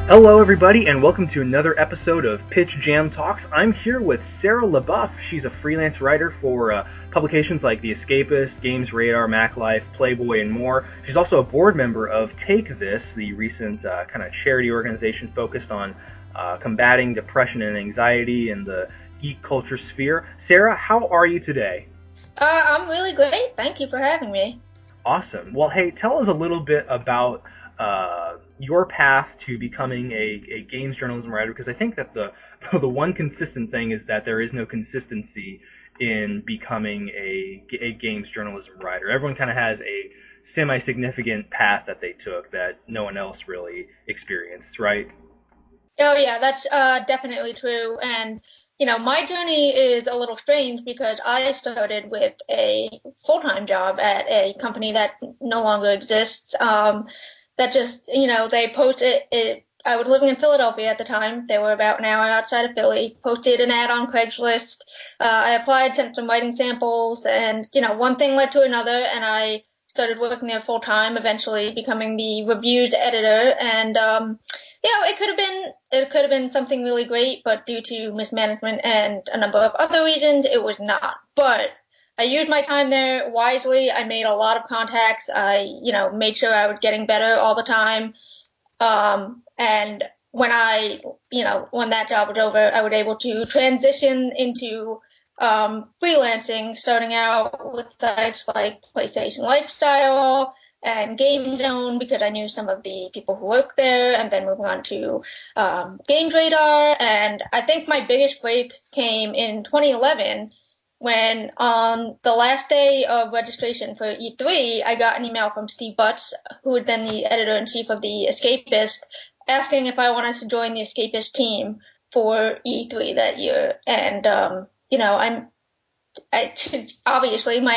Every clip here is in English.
Hello, everybody, and welcome to another episode of Pitch Jam Talks. I'm here with Sarah LeBoeuf. She's a freelance writer for publications like The Escapist, Games Radar, Mac Life, Playboy, and more. She's also a board member of Take This, the recent kind of charity organization focused on combating depression and anxiety in the geek culture sphere. Sarah, how are you today? I'm really great. Thank you for having me. Awesome. Well, hey, tell us a little bit about your path to becoming a games journalism writer, because I think that the the one consistent thing is that there is no consistency in becoming a games journalism writer. Everyone kind of has a semi-significant path that they took that no one else really experienced, right? Oh yeah, that's definitely true. And my journey is a little strange because I started with a full-time job at a company that no longer exists. That just, they posted it. I was living in Philadelphia at the time. They were about an hour outside of Philly. Posted an ad on Craigslist. I applied, sent some writing samples, and one thing led to another, and I started working there full time. Eventually, becoming the reviews editor, and it could have been something really great, but due to mismanagement and a number of other reasons, it was not. But I used my time there wisely. I made a lot of contacts. I made sure I was getting better all the time. And when that job was over, I was able to transition into freelancing, starting out with sites like PlayStation Lifestyle and Game Zone because I knew some of the people who worked there, and then moving on to Games Radar. And I think my biggest break came in 2011 when on the last day of registration for E3, I got an email from Steve Butts, who was then the editor-in-chief of The Escapist, asking if I wanted to join the Escapist team for E3 that year. And, I obviously my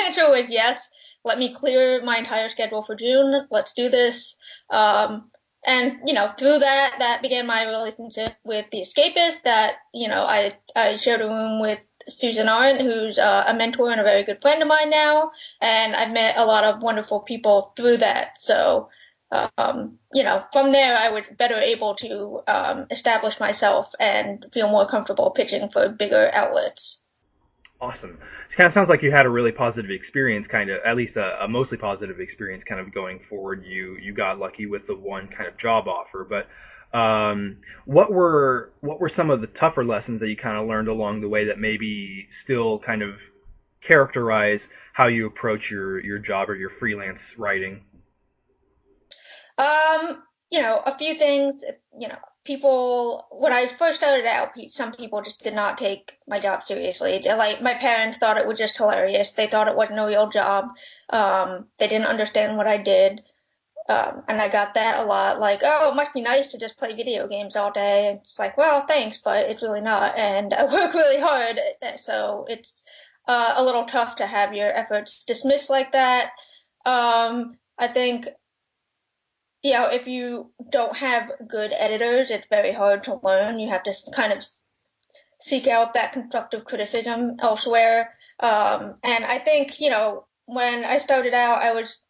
answer was yes. Let me clear my entire schedule for June. Let's do this. And through that began my relationship with the Escapist. That I shared a room with Susan Arendt, who's a mentor and a very good friend of mine now, and I've met a lot of wonderful people through that. So from there, I was better able to establish myself and feel more comfortable pitching for bigger outlets. Awesome. It kind of sounds like you had a really positive experience, kind of, at least a mostly positive experience, kind of going forward. You got lucky with the one kind of job offer, but what were some of the tougher lessons that you kind of learned along the way that maybe still kind of characterize how you approach your job or your freelance writing? A few things, people, when I first started out, some people just did not take my job seriously. Like, my parents thought it was just hilarious. They thought it wasn't a real job. They didn't understand what I did. And I got that a lot, like, oh, it must be nice to just play video games all day. And it's like, well, thanks, but it's really not. And I work really hard, so it's a little tough to have your efforts dismissed like that. I think if you don't have good editors, it's very hard to learn. You have to kind of seek out that constructive criticism elsewhere. And I think, when I started out, I was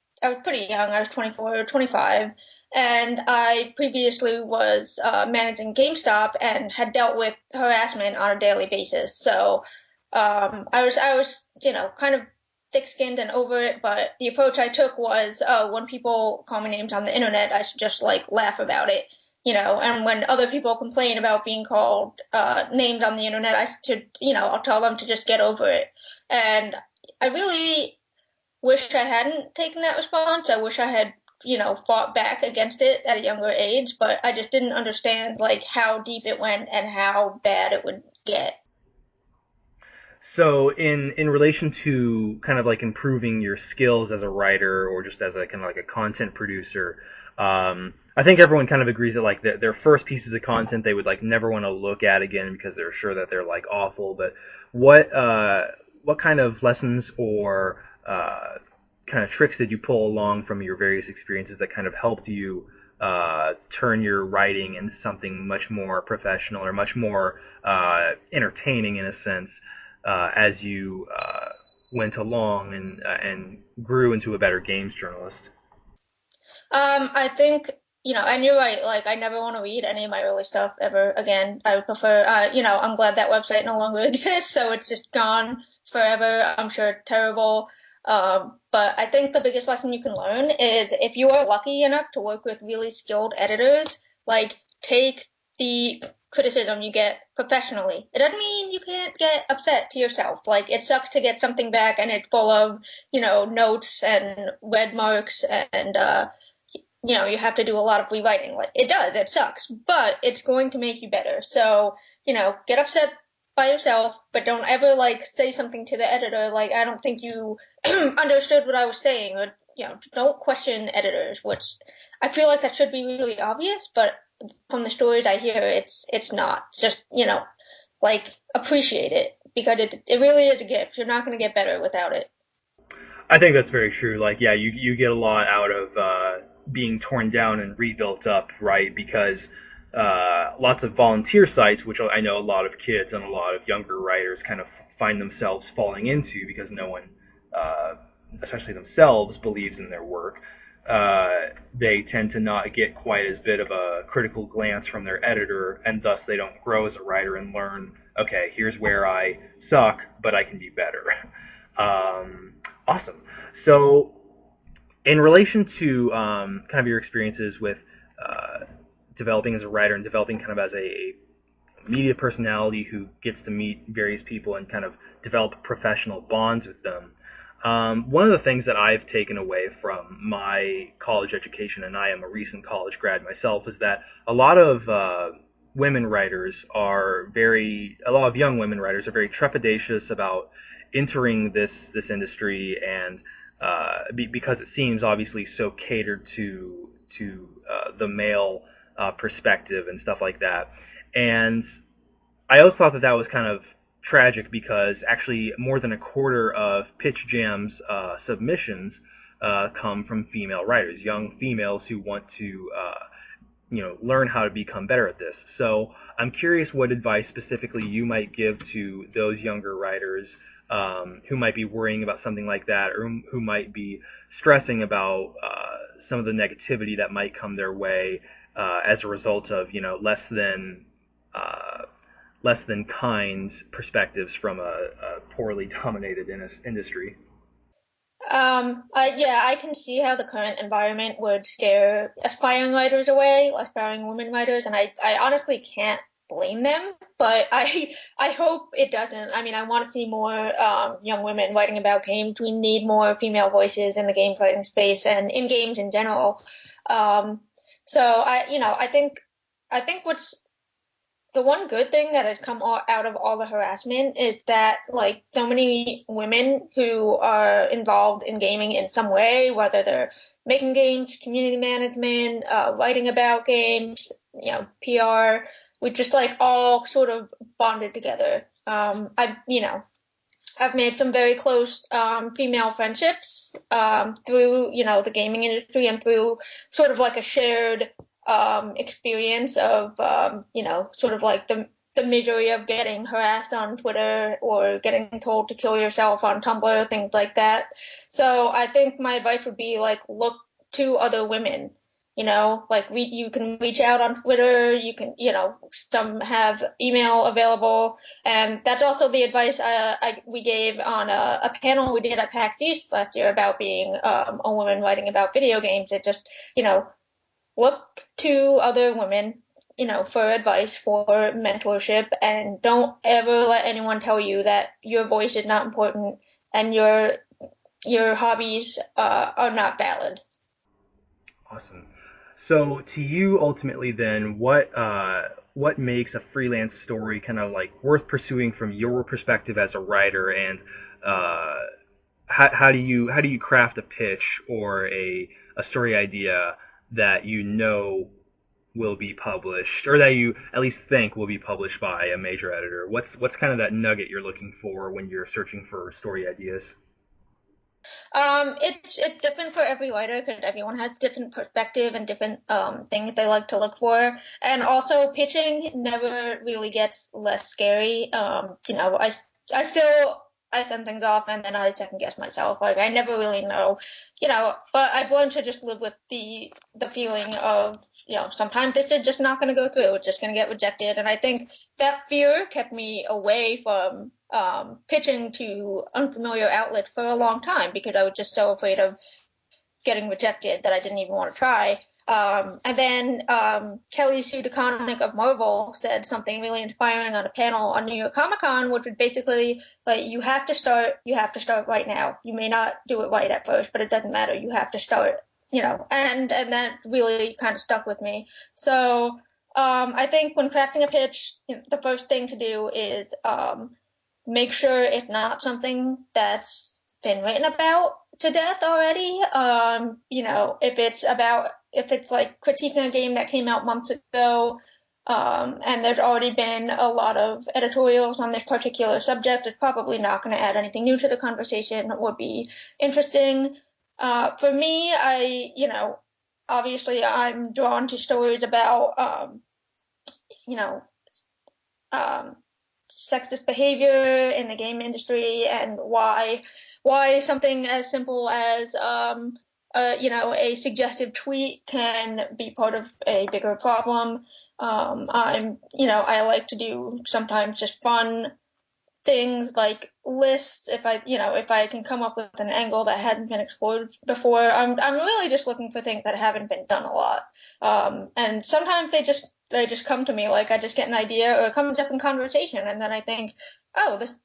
pretty young. I was 24 or 25, and I previously was managing GameStop and had dealt with harassment on a daily basis. So I was, kind of thick-skinned and over it. But the approach I took was, when people call me names on the internet, I should just like laugh about it. And when other people complain about being called names on the internet, I'll tell them to just get over it. And I really wish I hadn't taken that response. I wish I had, fought back against it at a younger age, but I just didn't understand like how deep it went and how bad it would get. So in relation to kind of like improving your skills as a writer or just as a kind of like a content producer, I think everyone kind of agrees that like their first pieces of content they would like never want to look at again because they're sure that they're like awful. But what uh, what kind of lessons or kind of tricks did you pull along from your various experiences that kind of helped you turn your writing into something much more professional or much more entertaining in a sense as you went along and grew into a better games journalist? I think and you're right, like I never want to read any of my early stuff ever again. I would prefer, I'm glad that website no longer exists, so it's just gone forever. I'm sure it's terrible. But I think the biggest lesson you can learn is if you are lucky enough to work with really skilled editors, like take the criticism you get professionally. It doesn't mean you can't get upset to yourself. Like it sucks to get something back and it's full of, notes and red marks and you have to do a lot of rewriting. Like it does, it sucks, but it's going to make you better. So, get upset by yourself, but don't ever like say something to the editor like I don't think you understood what I was saying, or don't question editors, which I feel like that should be really obvious, but from the stories I hear, it's not. Just like appreciate it because it really is a gift. You're not going to get better without it. I think that's very true. Like, yeah, you get a lot out of being torn down and rebuilt up, right? Because lots of volunteer sites, which I know a lot of kids and a lot of younger writers kind of find themselves falling into because no one, uh, especially themselves, believes in their work. They tend to not get quite as bit of a critical glance from their editor, and thus they don't grow as a writer and learn, okay, here's where I suck, but I can be better. Um, awesome. So, in relation to kind of your experiences with uh, developing as a writer and developing kind of as a media personality who gets to meet various people and kind of develop professional bonds with them, one of the things that I've taken away from my college education, and I am a recent college grad myself, is that a lot of a lot of young women writers are very trepidatious about entering this industry, and because it seems obviously so catered to the male perspective and stuff like that. And I always thought that that was kind of tragic because actually more than a quarter of Pitch Jam's submissions come from female writers, young females who want to learn how to become better at this. So I'm curious what advice specifically you might give to those younger writers who might be worrying about something like that, or who might be stressing about some of the negativity that might come their way as a result of uh, less than kind perspectives from a poorly dominated industry. Yeah, I can see how the current environment would scare aspiring writers away, aspiring women writers, and I honestly can't blame them, but I hope it doesn't. I mean, I want to see more young women writing about games. We need more female voices in the game writing space and in games in general. Um, so I think what's the one good thing that has come out of all the harassment is that like so many women who are involved in gaming in some way, whether they're making games, community management, writing about games, PR, we just like all sort of bonded together. I've made some very close female friendships through the gaming industry and through sort of like a shared experience of sort of like the misery of getting harassed on Twitter or getting told to kill yourself on Tumblr, things like that. So I think my advice would be like look to other women. Like you can reach out on Twitter. You can, some have email available, and that's also the advice we gave on a panel we did at PAX East last year about being a woman writing about video games. It just, you know, look to other women, for advice, for mentorship, and don't ever let anyone tell you that your voice is not important and your hobbies are not valid. Awesome. So to you, ultimately, then, what makes a freelance story kind of like worth pursuing from your perspective as a writer, and uh, how do you craft a pitch or a story idea that you know will be published, or that you at least think will be published by a major editor? What's kind of that nugget you're looking for when you're searching for story ideas? It's different for every writer because everyone has different perspective and different things they like to look for. And also, pitching never really gets less scary. I still I send things off and then I second guess myself. Like I never really know, but I've learned to just live with the feeling of sometimes this is just not going to go through. It's just going to get rejected. And I think that fear kept me away from pitching to unfamiliar outlets for a long time because I was just so afraid of getting rejected that I didn't even want to try. And then Kelly Sue DeConnick of Marvel said something really inspiring on a panel on New York Comic Con, which was basically like, you have to start right now. You may not do it right at first, but it doesn't matter. You have to start, and that really kind of stuck with me. So I think when crafting a pitch, the first thing to do is make sure it's not something that's been written about to death already. If it's like critiquing a game that came out months ago, and there's already been a lot of editorials on this particular subject, it's probably not going to add anything new to the conversation that would be interesting. For me, obviously I'm drawn to stories about, you know, um, sexist behavior in the game industry and why something as simple as a suggestive tweet can be part of a bigger problem. I like to do sometimes just fun things like lists if I can come up with an angle that hadn't been explored before. I'm really just looking for things that haven't been done a lot. And sometimes they just come to me, like I just get an idea or it comes up in conversation and then I think, oh, this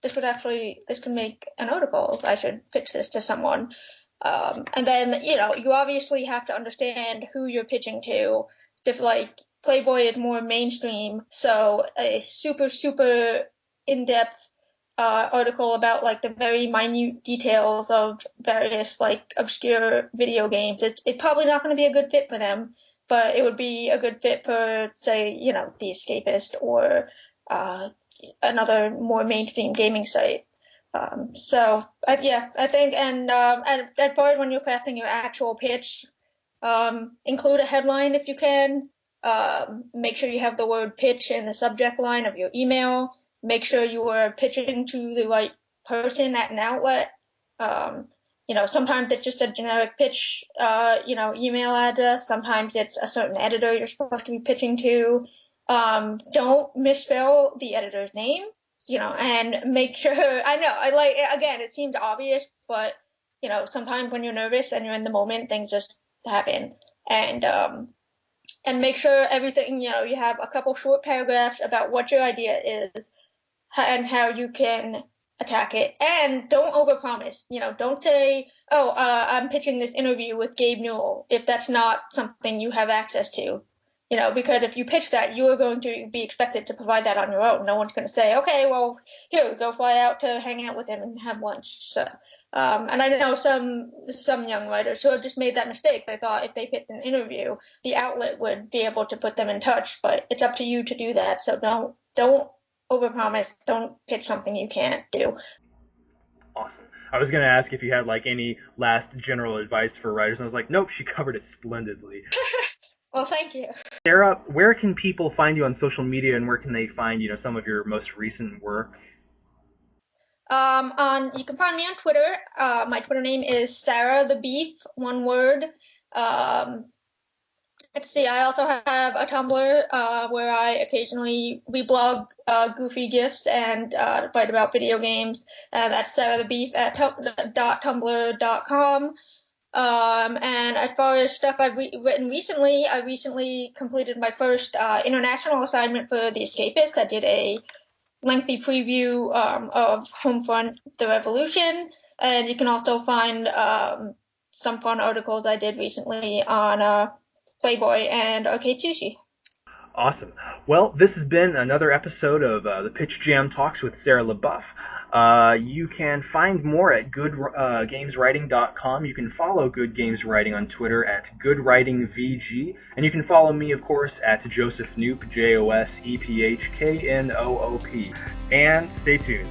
could make an article. I should pitch this to someone. And then, you obviously have to understand who you're pitching to. If like Playboy is more mainstream, so a super, super in-depth article about like the very minute details of various like obscure video games. It's probably not going to be a good fit for them, but it would be a good fit for, say, The Escapist or uh, another more mainstream gaming site. I think, and as far as when you're crafting your actual pitch, include a headline if you can. Make sure you have the word pitch in the subject line of your email. Make sure you are pitching to the right person at an outlet. Sometimes it's just a generic pitch, email address. Sometimes it's a certain editor you're supposed to be pitching to. Don't misspell the editor's name, and make sure, I know, again, it seems obvious, but, sometimes when you're nervous and you're in the moment, things just happen. And make sure everything, you have a couple short paragraphs about what your idea is and how you can attack it. And don't overpromise. Don't say, "Oh, I'm pitching this interview with Gabe Newell," if that's not something you have access to. Because if you pitch that, you are going to be expected to provide that on your own. No one's going to say, "Okay, well, here, go fly out to hang out with him and have lunch." So, and I know some young writers who have just made that mistake. They thought if they pitched an interview, the outlet would be able to put them in touch, but it's up to you to do that. So don't overpromise. Don't pitch something you can't do. Awesome. I was going to ask if you had like any last general advice for writers, and I was like, nope, she covered it splendidly. Well, thank you. Sarah, where can people find you on social media, and where can they find some of your most recent work? You can find me on Twitter. My Twitter name is Sarah the Beef, one word. Um, let's see. I also have a Tumblr where I occasionally reblog goofy gifs and write about video games. That's Sarah the Beef at tumblr.com. And as far as stuff I've written recently, I recently completed my first international assignment for The Escapist. I did a lengthy preview of Homefront: The Revolution, and you can also find some fun articles I did recently on Playboy and Arcade Sushi. Awesome. Well, this has been another episode of the Pitch Jam Talks with Sarah LeBoeuf. You can find more at goodgameswriting.com. You can follow Good Games Writing on Twitter at goodwritingvg, and you can follow me, of course, at Joseph Knoop, JOSEPHKNOOP. And stay tuned.